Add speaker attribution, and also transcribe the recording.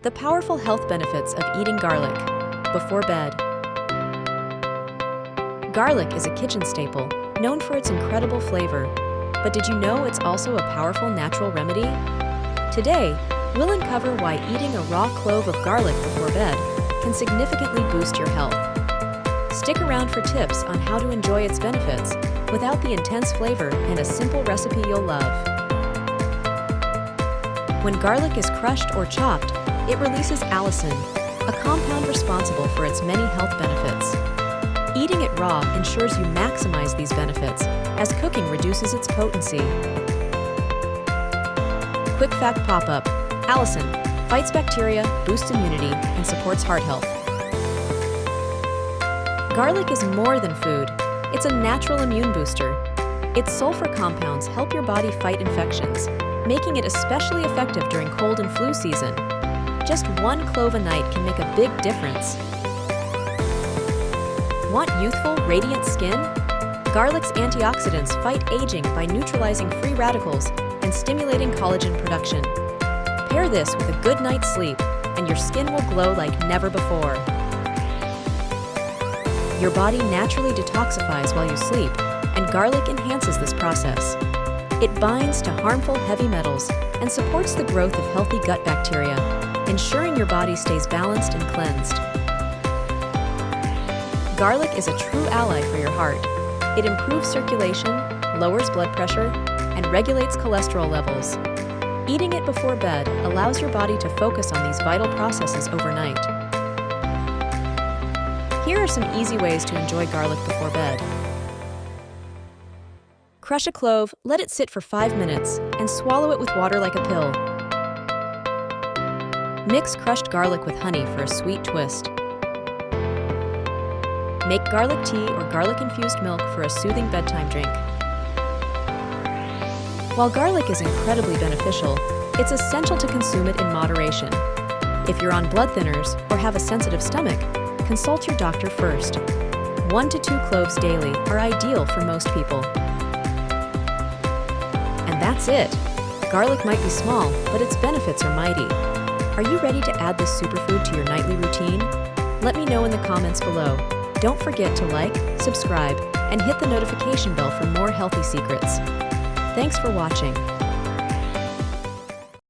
Speaker 1: The powerful health benefits of eating garlic before bed. Garlic is a kitchen staple, known for its incredible flavor. But did you know it's also a powerful natural remedy? Today, we'll uncover why eating a raw clove of garlic before bed can significantly boost your health. Stick around for tips on how to enjoy its benefits without the intense flavor and a simple recipe you'll love. When garlic is crushed or chopped, it releases allicin, a compound responsible for its many health benefits. Eating it raw ensures you maximize these benefits, as cooking reduces its potency. Quick fact pop-up: allicin fights bacteria, boosts immunity, and supports heart health. Garlic is more than food. It's a natural immune booster. Its sulfur compounds help your body fight infections, making it especially effective during cold and flu season. Just one clove a night can make a big difference. Want youthful, radiant skin? Garlic's antioxidants fight aging by neutralizing free radicals and stimulating collagen production. Pair this with a good night's sleep, and your skin will glow like never before. Your body naturally detoxifies while you sleep, and garlic enhances this process. It binds to harmful heavy metals and supports the growth of healthy gut bacteria, ensuring your body stays balanced and cleansed. Garlic is a true ally for your heart. It improves circulation, lowers blood pressure, and regulates cholesterol levels. Eating it before bed allows your body to focus on these vital processes overnight. Here are some easy ways to enjoy garlic before bed. Crush a clove, let it sit for 5 minutes, and swallow it with water like a pill. Mix crushed garlic with honey for a sweet twist. Make garlic tea or garlic-infused milk for a soothing bedtime drink. While garlic is incredibly beneficial, it's essential to consume it in moderation. If you're on blood thinners or have a sensitive stomach, consult your doctor first. 1 to 2 cloves daily are ideal for most people. And that's it. Garlic might be small, but its benefits are mighty. Are you ready to add this superfood to your nightly routine? Let me know in the comments below. Don't forget to like, subscribe, and hit the notification bell for more healthy secrets. Thanks for watching.